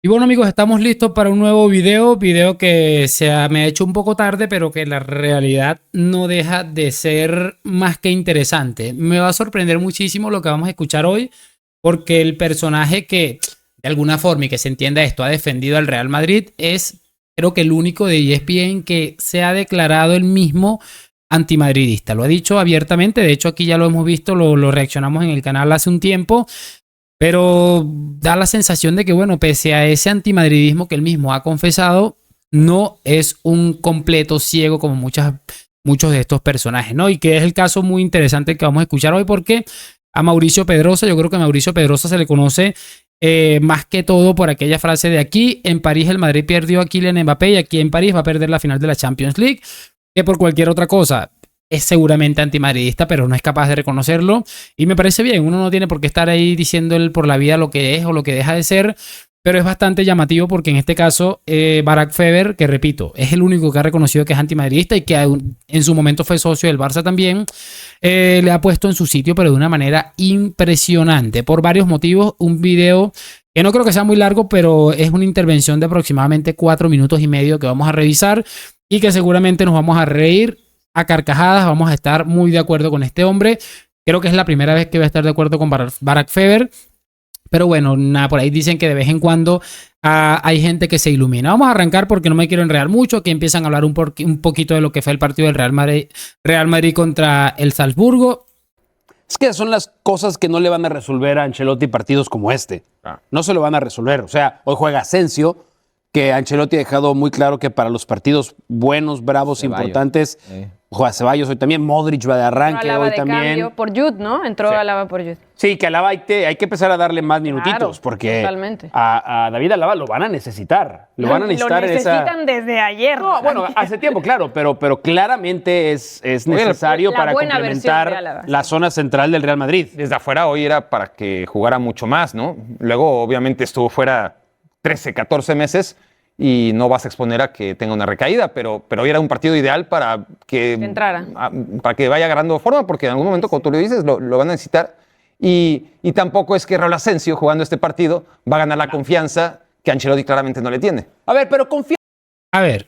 Y bueno amigos, estamos listos para un nuevo video que me ha hecho un poco tarde, pero que la realidad no deja de ser más que interesante. Me va a sorprender muchísimo lo que vamos a escuchar hoy, porque el personaje que de alguna forma y que se entienda esto ha defendido al Real Madrid es, creo que el único de ESPN que se ha declarado el mismo antimadridista. Lo ha dicho abiertamente, de hecho aquí ya lo hemos visto, lo reaccionamos en el canal hace un tiempo. Pero da la sensación de que, bueno, pese a ese antimadridismo que él mismo ha confesado, no es un completo ciego como muchos de estos personajes, ¿no? Y que es el caso muy interesante que vamos a escuchar hoy, porque a Mauricio Pedrosa, yo creo que a Mauricio Pedrosa se le conoce más que todo por aquella frase de: aquí en París el Madrid perdió a Kylian Mbappé y aquí en París va a perder la final de la Champions League, que por cualquier otra cosa. Es seguramente antimadridista, pero no es capaz de reconocerlo. Y me parece bien, uno no tiene por qué estar ahí diciendo él por la vida lo que es o lo que deja de ser, pero es bastante llamativo porque en este caso Barack Feber, que repito, es el único que ha reconocido que es antimadridista y que en su momento fue socio del Barça también, le ha puesto en su sitio, pero de una manera impresionante, por varios motivos. Un video que no creo que sea muy largo, pero es una intervención de aproximadamente 4 minutos y medio que vamos a revisar y que seguramente nos vamos a reír a carcajadas. Vamos a estar muy de acuerdo con este hombre. Creo que es la primera vez que voy a estar de acuerdo con Barack Feber. Pero bueno, nada, por ahí dicen que de vez en cuando hay gente que se ilumina. Vamos a arrancar porque no me quiero enredar mucho. Aquí empiezan a hablar un poquito de lo que fue el partido del Real Madrid contra el Salzburgo. Es que son las cosas que no le van a resolver a Ancelotti partidos como este. No se lo van a resolver. O sea, hoy juega Asensio, que Ancelotti ha dejado muy claro que para los partidos buenos, bravos, Ceballos, importantes, juega Ceballos hoy también, Modric va de arranque hoy también. Cambio por Jude, ¿no? Entró Alaba por Jude. Sí, que Alaba hay que empezar a darle más minutitos, claro, porque totalmente. A David Alaba lo van a necesitar. Lo van a necesitar. Lo necesitan desde ayer. No, bueno, hace tiempo, claro, pero claramente es necesario para complementar la zona central del Real Madrid. Desde afuera hoy era para que jugara mucho más, ¿no? Luego, obviamente, estuvo fuera 13, 14 meses y no vas a exponer a que tenga una recaída, pero hoy era un partido ideal para que entrara. Para que vaya agarrando forma, porque en algún momento, como tú lo dices, lo van a necesitar. Y tampoco es que Raúl Asensio, jugando este partido, va a ganar la confianza que Ancelotti claramente no le tiene. A ver, pero confía. A ver,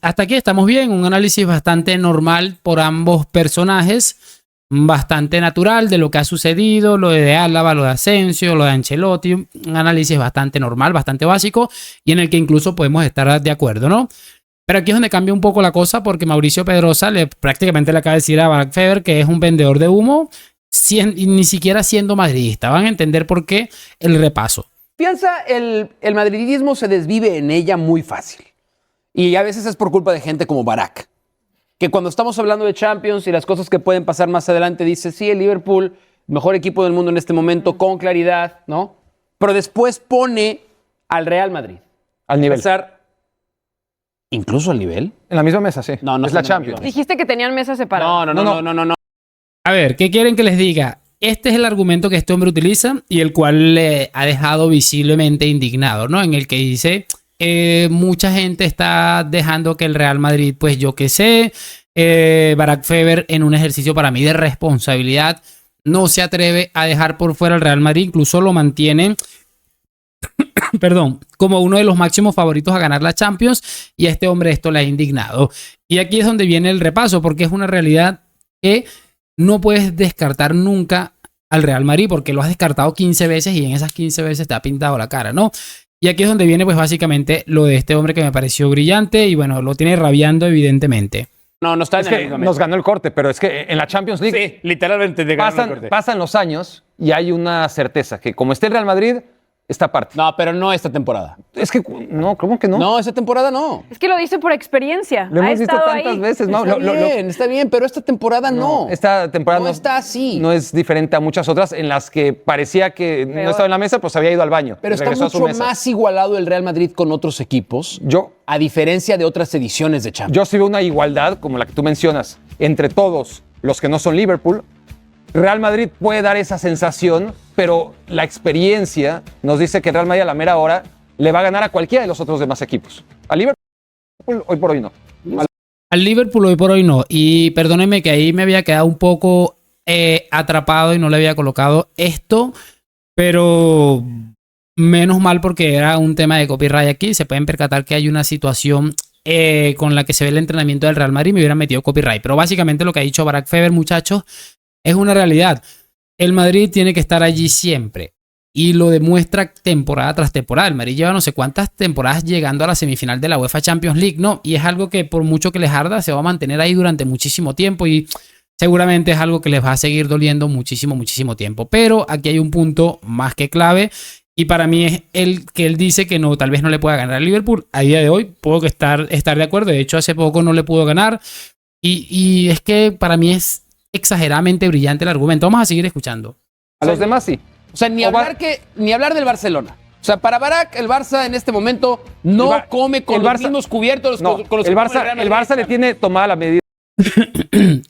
hasta aquí estamos bien. Un análisis bastante normal por ambos personajes. Bastante natural de lo que ha sucedido, lo de Álava, lo de Asensio, lo de Ancelotti, un análisis bastante normal, bastante básico y en el que incluso podemos estar de acuerdo, ¿no? Pero aquí es donde cambia un poco la cosa, porque Mauricio Pedrosa prácticamente le acaba de decir a Barack Feber que es un vendedor de humo, ni siquiera siendo madridista. Van a entender por qué el repaso. Piensa, el madridismo se desvive en ella muy fácil y a veces es por culpa de gente como Barack, que cuando estamos hablando de Champions y las cosas que pueden pasar más adelante, dice, sí, el Liverpool, mejor equipo del mundo en este momento, con claridad, ¿no? Pero después pone al Real Madrid. Al nivel. ¿Incluso al nivel? En la misma mesa, sí. No es la Champions. Dijiste que tenían mesas separadas. No. A ver, ¿qué quieren que les diga? Este es el argumento que este hombre utiliza y el cual le ha dejado visiblemente indignado, ¿no? En el que dice... mucha gente está dejando que el Real Madrid, pues yo qué sé, Barack Feber, en un ejercicio para mí de responsabilidad, no se atreve a dejar por fuera al Real Madrid, incluso lo mantiene perdón, como uno de los máximos favoritos a ganar la Champions, y a este hombre esto le ha indignado. Y aquí es donde viene el repaso, porque es una realidad que no puedes descartar nunca al Real Madrid, porque lo has descartado 15 veces y en esas 15 veces te ha pintado la cara, ¿no? Y aquí es donde viene, pues, básicamente lo de este hombre que me pareció brillante y, bueno, lo tiene rabiando, evidentemente. No está es que nos ganó el corte, pero es que en la Champions League... Sí, literalmente te ganó el corte. Pasan los años y hay una certeza, que como esté el Real Madrid, esta parte. No, pero no esta temporada. Es que, no, ¿cómo que no? No, esta temporada no. Es que lo dice por experiencia. Lo hemos visto tantas veces. No, está bien, pero esta temporada no. Esta temporada no está así. No es diferente a muchas otras en las que parecía que no estaba en la mesa, pues había ido al baño. Pero está mucho más igualado el Real Madrid con otros equipos, a diferencia de otras ediciones de Champions. Yo sí veo una igualdad, como la que tú mencionas, entre todos los que no son Liverpool. Real Madrid puede dar esa sensación, pero la experiencia nos dice que el Real Madrid a la mera hora le va a ganar a cualquiera de los otros demás equipos. Al Liverpool hoy por hoy no. Al Liverpool hoy por hoy no. Y perdónenme que ahí me había quedado un poco atrapado y no le había colocado esto, pero Menos mal porque era un tema de copyright aquí. Se pueden percatar que hay una situación con la que se ve el entrenamiento del Real Madrid. Me hubieran metido copyright. Pero básicamente lo que ha dicho Barack Feber, muchachos, es una realidad. El Madrid tiene que estar allí siempre. Y lo demuestra temporada tras temporada. El Madrid lleva no sé cuántas temporadas llegando a la semifinal de la UEFA Champions League, ¿no? Y es algo que por mucho que les arda, se va a mantener ahí durante muchísimo tiempo y seguramente es algo que les va a seguir doliendo muchísimo, muchísimo tiempo. Pero aquí hay un punto más que clave y para mí es el que él dice que no, tal vez no le pueda ganar al Liverpool. A día de hoy puedo estar de acuerdo. De hecho, hace poco no le pudo ganar y es que para mí es exageradamente brillante el argumento. Vamos a seguir escuchando. A los demás sí. O sea, ni hablar del Barcelona. O sea, para Barack, el Barça en este momento no come con los mismos cubiertos con los el Barça le tiene tomada la medida.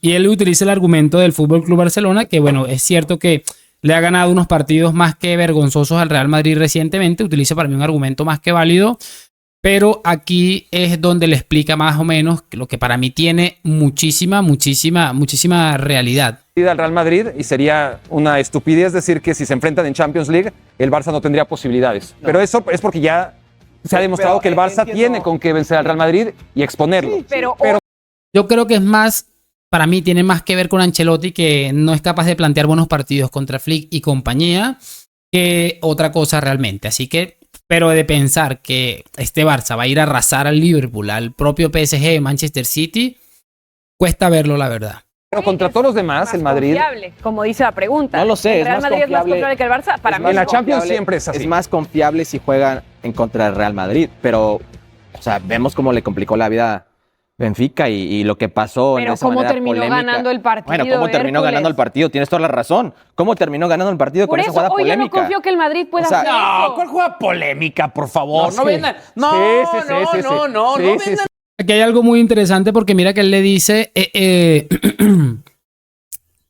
Y él utiliza el argumento del Fútbol Club Barcelona, que bueno, es cierto que le ha ganado unos partidos más que vergonzosos al Real Madrid recientemente. Utiliza para mí un argumento más que válido. Pero aquí es donde le explica más o menos lo que para mí tiene muchísima realidad. Al Real Madrid y sería una estupidez decir que si se enfrentan en Champions League, el Barça no tendría posibilidades. No. Pero eso es porque ya se ha demostrado que el Barça tiene con qué vencer al Real Madrid y exponerlo. Sí, pero yo creo que es más, para mí tiene más que ver con Ancelotti, que no es capaz de plantear buenos partidos contra Flick y compañía, que otra cosa realmente. Así que, pero de pensar que este Barça va a ir a arrasar al Liverpool, al propio PSG, Manchester City, cuesta verlo, la verdad. Pero contra todos los demás, el Madrid... Confiable, como dice la pregunta. No lo sé, ¿El Real Madrid es más confiable que el Barça? Para mí en la Champions siempre es así. Es más confiable si juegan en contra del Real Madrid, pero, o sea, vemos cómo le complicó la vida Benfica y lo que pasó en esa manera polémica. Pero ¿cómo terminó ganando el partido? Bueno, ¿cómo terminó ganando el partido? Tienes toda la razón. ¿Cómo terminó ganando el partido con esa jugada polémica? Yo no confío que el Madrid pueda hacer eso. No, ¿cuál jugada polémica, por favor? No vendan. No vendan. Aquí hay algo muy interesante porque mira que él le dice que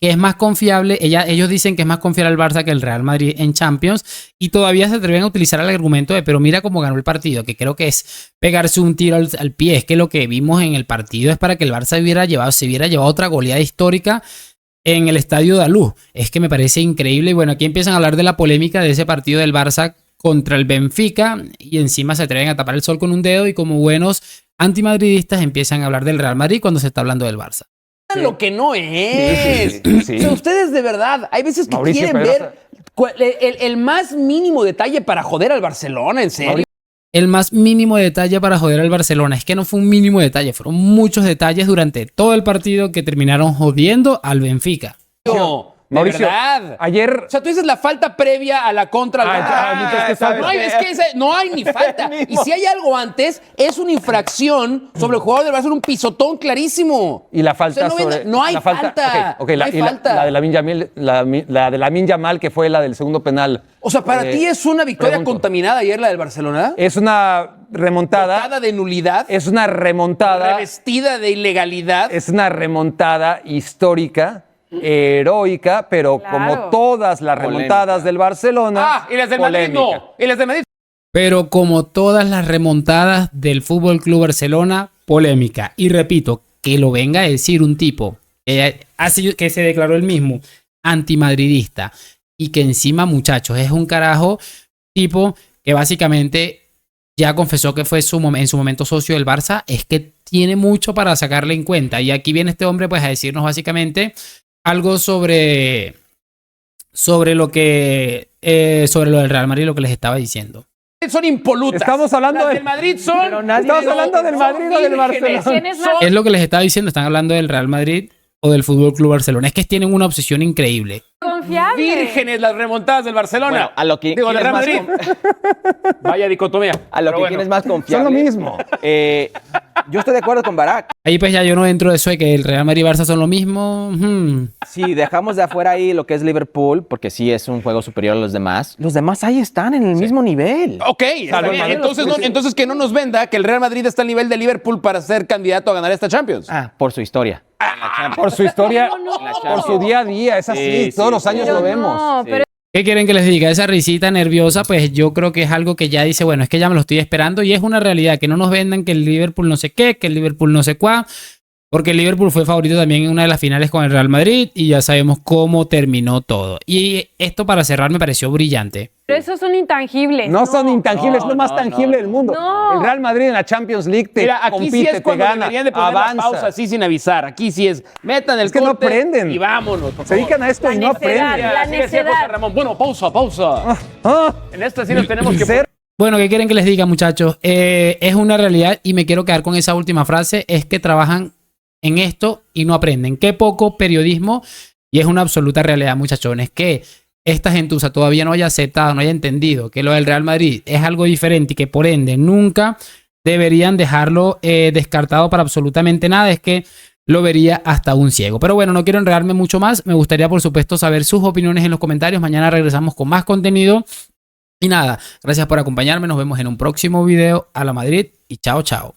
es más confiable, ellos dicen que es más confiable el Barça que el Real Madrid en Champions y todavía se atreven a utilizar el argumento de pero mira cómo ganó el partido, que creo que es pegarse un tiro al pie. Es que lo que vimos en el partido es para que el Barça se hubiera llevado otra goleada histórica en el Estadio da Luz. Es que me parece increíble y bueno, aquí empiezan a hablar de la polémica de ese partido del Barça contra el Benfica y encima se atreven a tapar el sol con un dedo y como buenos antimadridistas empiezan a hablar del Real Madrid cuando se está hablando del Barça. Sí. Lo que no es. Sí. O sea, ustedes de verdad, hay veces que Mauricio, quieren ver el más mínimo detalle para joder al Barcelona, en serio. El más mínimo detalle para joder al Barcelona. Es que no fue un mínimo detalle, fueron muchos detalles durante todo el partido que terminaron jodiendo al Benfica. Mauricio, ¿verdad? Ayer... O sea, tú dices la falta previa a la contra. No hay ni falta. Y si hay algo antes, es una infracción sobre el jugador del Barça, un pisotón clarísimo. Y la falta no hay falta. Okay, la de Lamine Yamal, que fue la del segundo penal. O sea, ¿para ti es una victoria contaminada ayer la del Barcelona? Es una remontada. ¿Dotada de nulidad? Es una remontada. ¿Revestida de ilegalidad? Es una remontada histórica, heroica, pero como todas las remontadas del Barcelona. Y las del Madrid no. Y las del Madrid. Pero como todas las remontadas del Fútbol Club Barcelona, polémica. Y repito, que lo venga a decir un tipo que se declaró el mismo antimadridista y que encima, muchachos, es un carajo tipo que básicamente ya confesó que fue en su momento socio del Barça, es que tiene mucho para sacarle en cuenta. Y aquí viene este hombre pues a decirnos básicamente algo sobre lo del Real Madrid, lo que les estaba diciendo. Son impolutas. Estamos hablando del Madrid son. Estamos hablando del Madrid o del Barcelona. Es lo que les estaba diciendo, están hablando del Real Madrid o del Fútbol Club Barcelona. Es que tienen una obsesión increíble. Confiable. Vírgenes las remontadas del Barcelona. Bueno, a lo que digo, del Real Madrid. Vaya dicotomía. A lo que quién es más confiable. Son lo mismo. Yo estoy de acuerdo con Barack. Ahí pues ya yo no entro de eso de que el Real Madrid y Barça son lo mismo. Si dejamos de afuera ahí lo que es Liverpool, porque sí es un juego superior a los demás ahí están en el mismo nivel. Ok, entonces que no nos venda que el Real Madrid está al nivel de Liverpool para ser candidato a ganar esta Champions. Por su historia. Por su historia, por su día a día, es así, todos los años lo vemos. ¿Qué quieren que les diga? Esa risita nerviosa, pues yo creo que es algo que ya dice, bueno, es que ya me lo estoy esperando y es una realidad, que no nos vendan que el Liverpool no sé qué, que el Liverpool no sé cuá, Porque el Liverpool fue favorito también en una de las finales con el Real Madrid y ya sabemos cómo terminó todo. Y esto para cerrar me pareció brillante. Pero esos son intangibles. No son intangibles, es lo más no, tangible del mundo. No. El Real Madrid en la Champions League te Mira, aquí compite, sí es te cuando gana, deberían de poner la avanza. pausa así sin avisar. Aquí sí es, metan el Es que no corte aprenden. y vámonos. por Se favor. dedican a esto y no necedad, aprenden. la Así decía necedad. José Ramón. Bueno, pausa. En esta sí nos tenemos que... Cero. Bueno, ¿qué quieren que les diga, muchachos? Es una realidad y me quiero quedar con esa última frase, es que trabajan en esto y no aprenden. Qué poco periodismo, y es una absoluta realidad, muchachones, que esta gentuza todavía no haya aceptado, no haya entendido que lo del Real Madrid es algo diferente y que por ende nunca deberían dejarlo descartado para absolutamente nada. Es que lo vería hasta un ciego. Pero bueno, no quiero enredarme mucho más. Me gustaría, por supuesto, saber sus opiniones en los comentarios. Mañana regresamos con más contenido. Y nada, gracias por acompañarme. Nos vemos en un próximo video. A la Madrid y chao, chao.